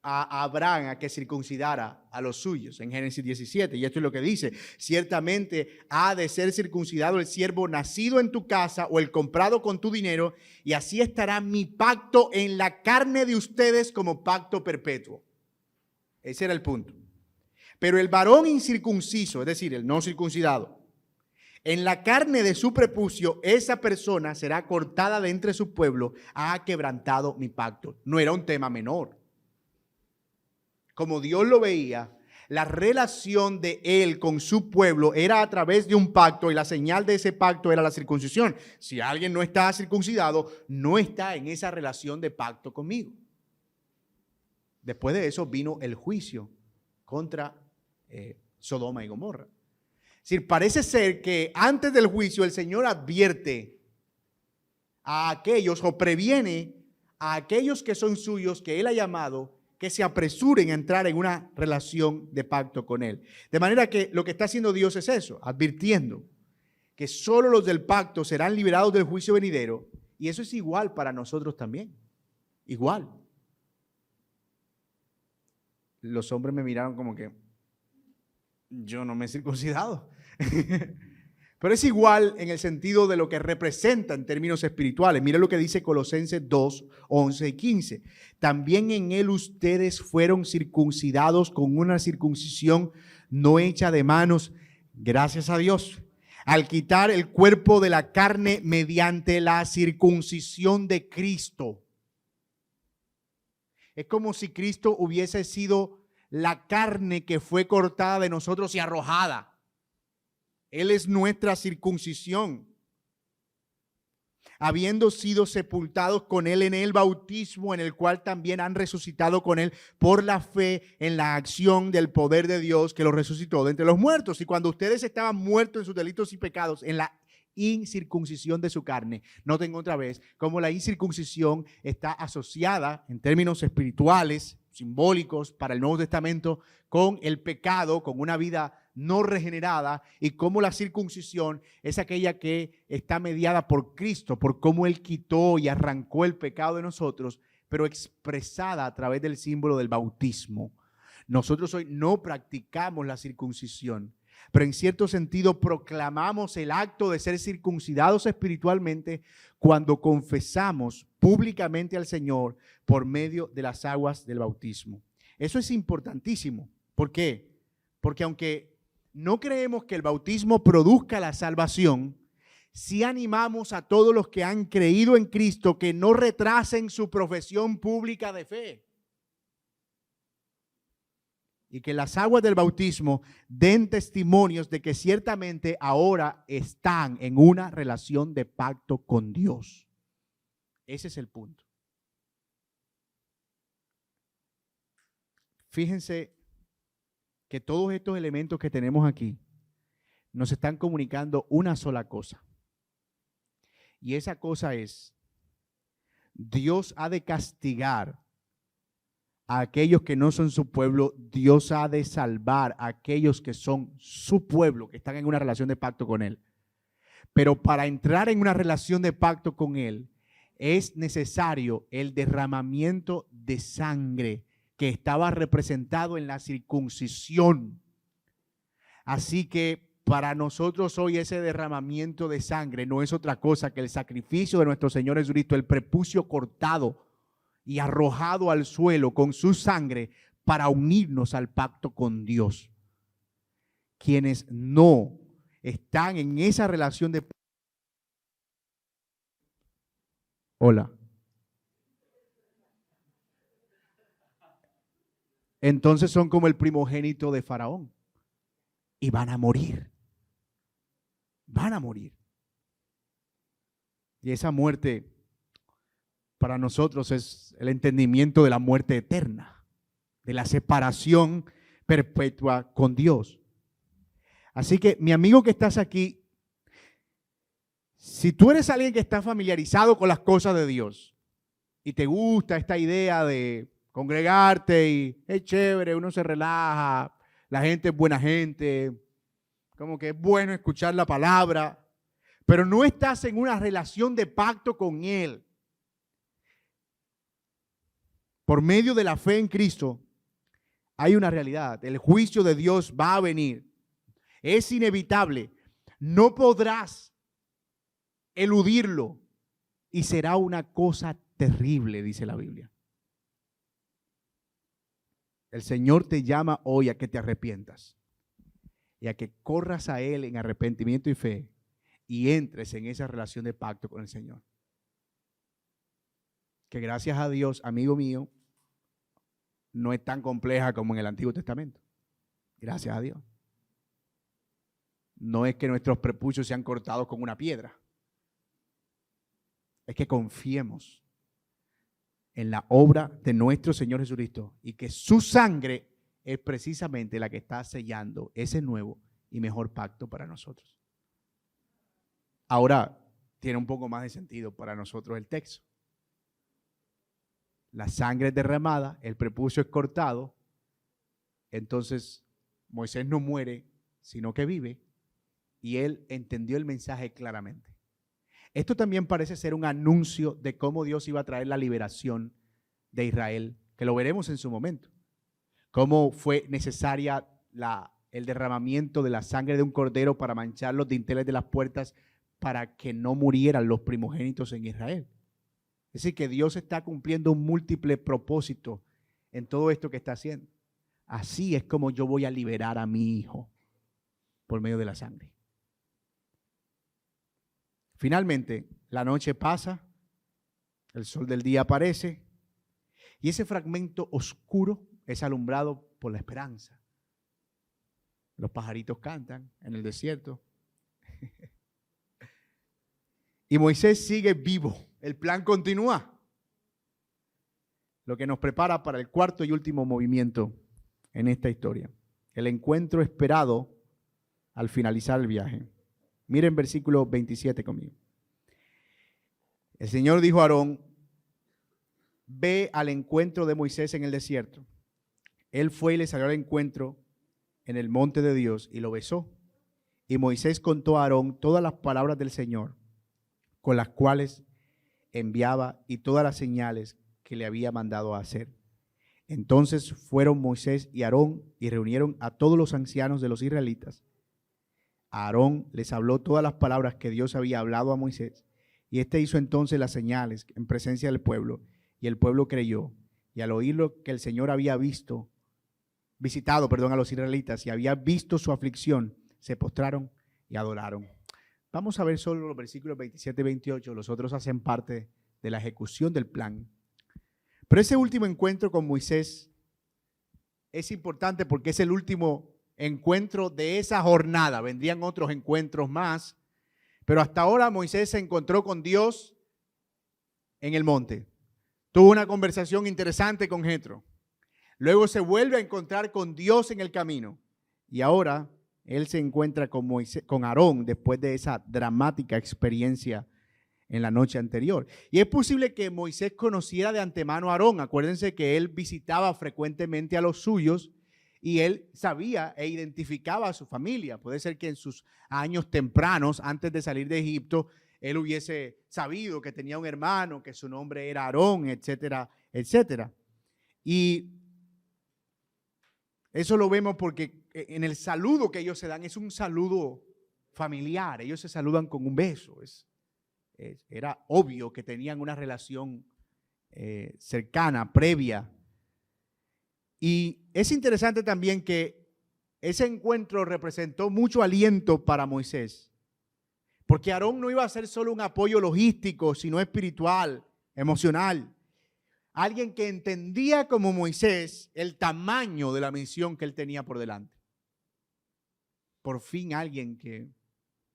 a Abraham a que circuncidara a los suyos, en Génesis 17. Y esto es lo que dice: ciertamente ha de ser circuncidado el siervo nacido en tu casa o el comprado con tu dinero, y así estará mi pacto en la carne de ustedes como pacto perpetuo. Ese era el punto. Pero el varón incircunciso, es decir, el no circuncidado, en la carne de su prepucio, esa persona será cortada de entre su pueblo, ha quebrantado mi pacto. No era un tema menor. Como Dios lo veía, la relación de él con su pueblo era a través de un pacto y la señal de ese pacto era la circuncisión. Si alguien no está circuncidado, no está en esa relación de pacto conmigo. Después de eso vino el juicio contra Sodoma y Gomorra. Es decir, parece ser que antes del juicio el Señor advierte a aquellos o previene a aquellos que son suyos, que Él ha llamado, que se apresuren a entrar en una relación de pacto con Él. De manera que lo que está haciendo Dios es eso, advirtiendo que solo los del pacto serán liberados del juicio venidero, y eso es igual para nosotros también, igual. Los hombres me miraron como que yo no me he circuncidado. Pero es igual en el sentido de lo que representa en términos espirituales. Mira lo que dice Colosenses 2, 11 y 15. También en él ustedes fueron circuncidados con una circuncisión no hecha de manos, gracias a Dios, al quitar el cuerpo de la carne mediante la circuncisión de Cristo. Es como si Cristo hubiese sido la carne que fue cortada de nosotros y arrojada. Él es nuestra circuncisión. Habiendo sido sepultados con Él en el bautismo, en el cual también han resucitado con Él por la fe en la acción del poder de Dios que los resucitó de entre los muertos. Y cuando ustedes estaban muertos en sus delitos y pecados, en la incircuncisión de su carne. Noten otra vez cómo la incircuncisión está asociada en términos espirituales, simbólicos para el Nuevo Testamento, con el pecado, con una vida no regenerada, y cómo la circuncisión es aquella que está mediada por Cristo, por cómo Él quitó y arrancó el pecado de nosotros, pero expresada a través del símbolo del bautismo. Nosotros hoy no practicamos la circuncisión, pero en cierto sentido proclamamos el acto de ser circuncidados espiritualmente cuando confesamos públicamente al Señor por medio de las aguas del bautismo. Eso es importantísimo. ¿Por qué? Porque aunque no creemos que el bautismo produzca la salvación, sí animamos a todos los que han creído en Cristo que no retrasen su profesión pública de fe. Y que las aguas del bautismo den testimonios de que ciertamente ahora están en una relación de pacto con Dios. Ese es el punto. Fíjense que todos estos elementos que tenemos aquí nos están comunicando una sola cosa. Y esa cosa es, Dios ha de castigar a aquellos que no son su pueblo, Dios ha de salvar a aquellos que son su pueblo, que están en una relación de pacto con Él. Pero para entrar en una relación de pacto con Él, es necesario el derramamiento de sangre que estaba representado en la circuncisión. Así que para nosotros hoy ese derramamiento de sangre no es otra cosa que el sacrificio de nuestro Señor Jesucristo, el prepucio cortado y arrojado al suelo con su sangre para unirnos al pacto con Dios. Quienes no están en esa relación de... Hola. Entonces son como el primogénito de Faraón y van a morir. Van a morir. Y esa muerte para nosotros es el entendimiento de la muerte eterna, de la separación perpetua con Dios. Así que, mi amigo que estás aquí, si tú eres alguien que está familiarizado con las cosas de Dios y te gusta esta idea de congregarte y es chévere, uno se relaja, la gente es buena gente, como que es bueno escuchar la palabra, pero no estás en una relación de pacto con Él. Por medio de la fe en Cristo hay una realidad. El juicio de Dios va a venir. Es inevitable. No podrás eludirlo y será una cosa terrible, dice la Biblia. El Señor te llama hoy a que te arrepientas y a que corras a Él en arrepentimiento y fe y entres en esa relación de pacto con el Señor. Que gracias a Dios, amigo mío, no es tan compleja como en el Antiguo Testamento. Gracias a Dios. No es que nuestros prepucios sean cortados con una piedra. Es que confiemos en la obra de nuestro Señor Jesucristo y que su sangre es precisamente la que está sellando ese nuevo y mejor pacto para nosotros. Ahora tiene un poco más de sentido para nosotros el texto. La sangre es derramada, el prepucio es cortado, entonces Moisés no muere, sino que vive, y él entendió el mensaje claramente. Esto también parece ser un anuncio de cómo Dios iba a traer la liberación de Israel, que lo veremos en su momento. Cómo fue necesaria el derramamiento de la sangre de un cordero para manchar los dinteles de las puertas para que no murieran los primogénitos en Israel. Es decir, que Dios está cumpliendo un múltiple propósito en todo esto que está haciendo. Así es como yo voy a liberar a mi hijo por medio de la sangre. Finalmente, la noche pasa, el sol del día aparece y ese fragmento oscuro es alumbrado por la esperanza. Los pajaritos cantan en el desierto. Y Moisés sigue vivo. El plan continúa. Lo que nos prepara para el cuarto y último movimiento en esta historia. El encuentro esperado al finalizar el viaje. Miren versículo 27 conmigo. El Señor dijo a Aarón, ve al encuentro de Moisés en el desierto. Él fue y le salió al encuentro en el monte de Dios y lo besó. Y Moisés contó a Aarón todas las palabras del Señor, con las cuales enviaba y todas las señales que le había mandado a hacer. Entonces fueron Moisés y Aarón y reunieron a todos los ancianos de los israelitas. Aarón les habló todas las palabras que Dios había hablado a Moisés, y éste hizo entonces las señales en presencia del pueblo, y el pueblo creyó. Y al oír lo que el Señor había visitado a los israelitas y había visto su aflicción, se postraron y adoraron. Vamos a ver solo los versículos 27 y 28, los otros hacen parte de la ejecución del plan. Pero ese último encuentro con Moisés es importante porque es el último encuentro de esa jornada. Vendrían otros encuentros más, pero hasta ahora Moisés se encontró con Dios en el monte. Tuvo una conversación interesante con Jetro. Luego se vuelve a encontrar con Dios en el camino. Y ahora él se encuentra con Aarón después de esa dramática experiencia en la noche anterior. Y es posible que Moisés conociera de antemano a Aarón. Acuérdense que él visitaba frecuentemente a los suyos y él sabía e identificaba a su familia. Puede ser que en sus años tempranos, antes de salir de Egipto, él hubiese sabido que tenía un hermano, que su nombre era Aarón, etcétera, etcétera. Y eso lo vemos porque en el saludo que ellos se dan es un saludo familiar. Ellos se saludan con un beso. Era obvio que tenían una relación cercana, previa. Y es interesante también que ese encuentro representó mucho aliento para Moisés. Porque Aarón no iba a ser solo un apoyo logístico, sino espiritual, emocional. Alguien que entendía como Moisés el tamaño de la misión que él tenía por delante. Por fin alguien que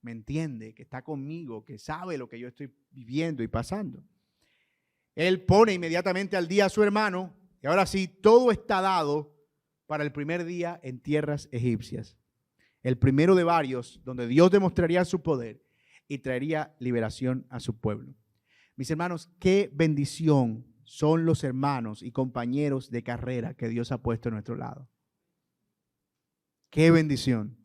me entiende, que está conmigo, que sabe lo que yo estoy viviendo y pasando. Él pone inmediatamente al día a su hermano y ahora sí, todo está dado para el primer día en tierras egipcias. El primero de varios donde Dios demostraría su poder y traería liberación a su pueblo. Mis hermanos, qué bendición son los hermanos y compañeros de carrera que Dios ha puesto a nuestro lado. Qué bendición.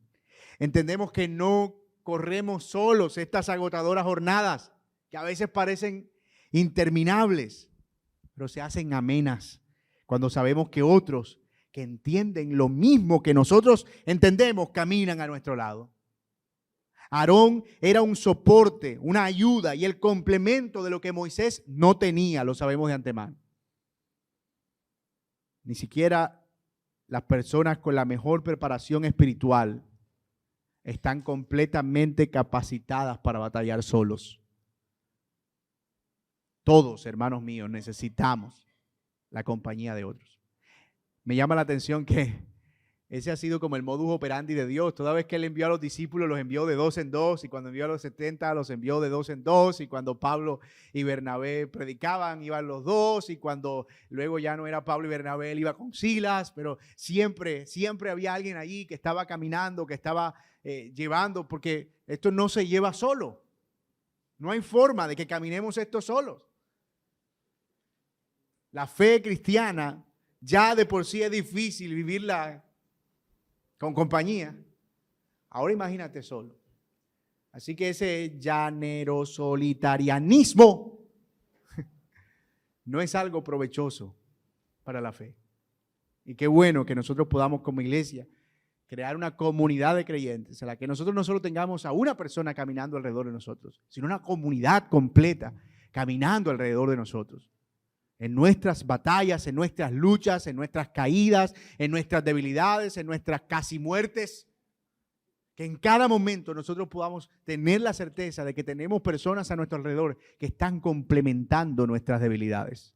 Entendemos que no corremos solos estas agotadoras jornadas que a veces parecen interminables, pero se hacen amenas cuando sabemos que otros que entienden lo mismo que nosotros entendemos caminan a nuestro lado. Aarón era un soporte, una ayuda y el complemento de lo que Moisés no tenía, lo sabemos de antemano. Ni siquiera las personas con la mejor preparación espiritual están completamente capacitadas para batallar solos. Todos, hermanos míos, necesitamos la compañía de otros. Me llama la atención que ese ha sido como el modus operandi de Dios. Toda vez que Él envió a los discípulos, los envió de 2 en 2, y cuando envió a los 70, los envió de 2 en 2, y cuando Pablo y Bernabé predicaban, iban los dos, y cuando luego ya no era Pablo y Bernabé, él iba con Silas, pero siempre había alguien allí que estaba caminando, que estaba llevando, porque esto no se lleva solo. No hay forma de que caminemos esto solos. La fe cristiana ya de por sí es difícil vivirla con compañía. Ahora imagínate solo. Así que ese llanero solitarianismo no es algo provechoso para la fe. Y qué bueno que nosotros podamos como iglesia crear una comunidad de creyentes en la que nosotros no solo tengamos a una persona caminando alrededor de nosotros, sino una comunidad completa caminando alrededor de nosotros. En nuestras batallas, en nuestras luchas, en nuestras caídas, en nuestras debilidades, en nuestras casi muertes. Que en cada momento nosotros podamos tener la certeza de que tenemos personas a nuestro alrededor que están complementando nuestras debilidades.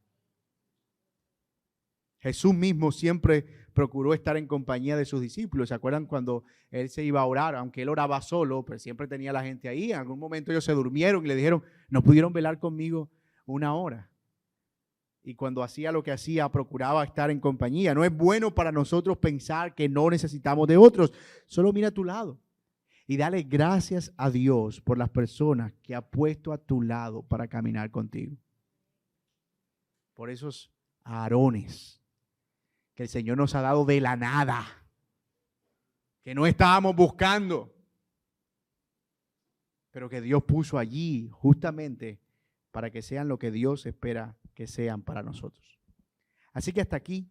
Jesús mismo siempre procuró estar en compañía de sus discípulos. ¿Se acuerdan cuando Él se iba a orar? Aunque Él oraba solo, pero siempre tenía la gente ahí. En algún momento ellos se durmieron y le dijeron, ¿no pudieron velar conmigo una hora? Y cuando hacía lo que hacía, procuraba estar en compañía. No es bueno para nosotros pensar que no necesitamos de otros. Solo mira a tu lado y dale gracias a Dios por las personas que ha puesto a tu lado para caminar contigo. Por esos Aarones que el Señor nos ha dado de la nada, que no estábamos buscando, pero que Dios puso allí justamente para que sean lo que Dios espera que sean para nosotros. Así que hasta aquí,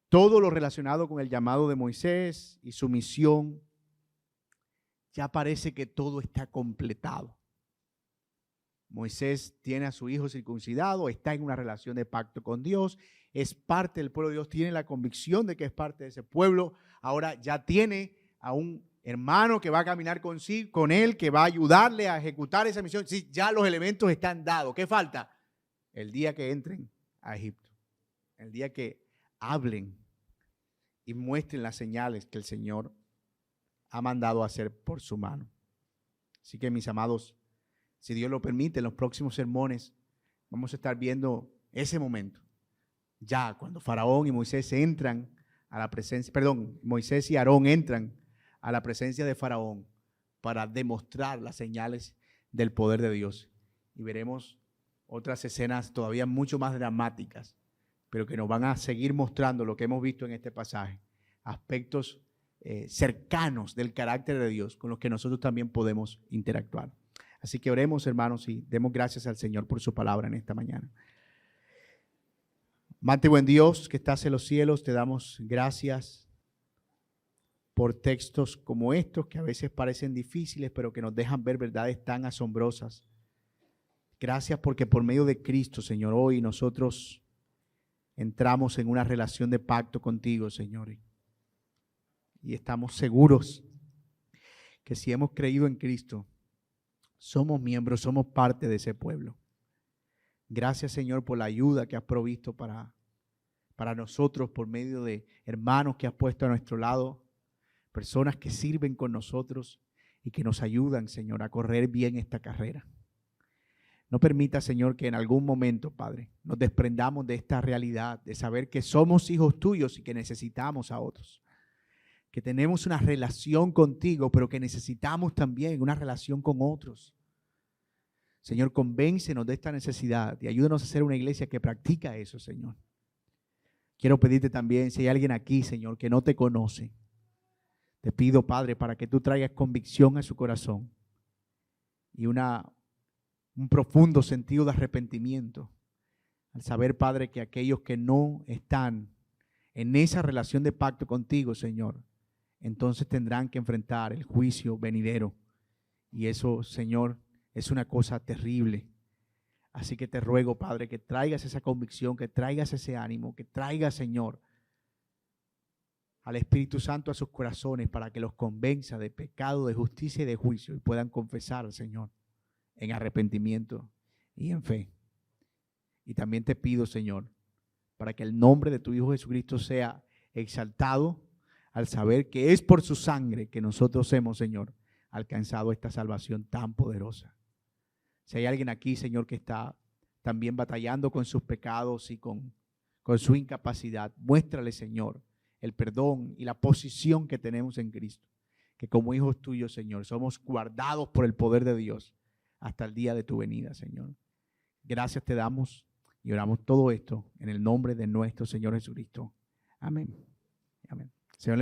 todo lo relacionado con el llamado de Moisés y su misión, ya parece que todo está completado. Moisés tiene a su hijo circuncidado, está en una relación de pacto con Dios, es parte del pueblo de Dios, tiene la convicción de que es parte de ese pueblo, ahora ya tiene a un hermano que va a caminar con él, que va a ayudarle a ejecutar esa misión. Sí, ya los elementos están dados. ¿Qué falta? El día que entren a Egipto, el día que hablen y muestren las señales que el Señor ha mandado hacer por su mano. Así que, mis amados, si Dios lo permite, en los próximos sermones vamos a estar viendo ese momento. Ya cuando Faraón y Moisés entran a la presencia, Moisés y Aarón entran a la presencia de Faraón para demostrar las señales del poder de Dios. Y veremos otras escenas todavía mucho más dramáticas, pero que nos van a seguir mostrando lo que hemos visto en este pasaje, aspectos cercanos del carácter de Dios con los que nosotros también podemos interactuar. Así que oremos, hermanos, y demos gracias al Señor por su palabra en esta mañana. Amante buen Dios que estás en los cielos, te damos gracias por textos como estos que a veces parecen difíciles, pero que nos dejan ver verdades tan asombrosas. Gracias porque por medio de Cristo, Señor, hoy nosotros entramos en una relación de pacto contigo, Señor. Y estamos seguros que si hemos creído en Cristo, somos miembros, somos parte de ese pueblo. Gracias, Señor, por la ayuda que has provisto para nosotros por medio de hermanos que has puesto a nuestro lado, personas que sirven con nosotros y que nos ayudan, Señor, a correr bien esta carrera. No permita, Señor, que en algún momento, Padre, nos desprendamos de esta realidad, de saber que somos hijos tuyos y que necesitamos a otros. Que tenemos una relación contigo, pero que necesitamos también una relación con otros. Señor, convéncenos de esta necesidad y ayúdanos a ser una iglesia que practica eso, Señor. Quiero pedirte también, si hay alguien aquí, Señor, que no te conoce, te pido, Padre, para que tú traigas convicción a su corazón y un profundo sentido de arrepentimiento al saber, Padre, que aquellos que no están en esa relación de pacto contigo, Señor, entonces tendrán que enfrentar el juicio venidero. Y eso, Señor, es una cosa terrible. Así que te ruego, Padre, que traigas esa convicción, que traigas ese ánimo, que traigas, Señor, al Espíritu Santo a sus corazones para que los convenza de pecado, de justicia y de juicio y puedan confesar al Señor en arrepentimiento y en fe. Y también te pido, Señor, para que el nombre de tu Hijo Jesucristo sea exaltado al saber que es por su sangre que nosotros hemos, Señor, alcanzado esta salvación tan poderosa. Si hay alguien aquí, Señor, que está también batallando con sus pecados y con su incapacidad, muéstrale, Señor, el perdón y la posición que tenemos en Cristo. Que como hijos tuyos, Señor, somos guardados por el poder de Dios hasta el día de tu venida, Señor. Gracias te damos y oramos todo esto en el nombre de nuestro Señor Jesucristo. Amén. Amén. Señor,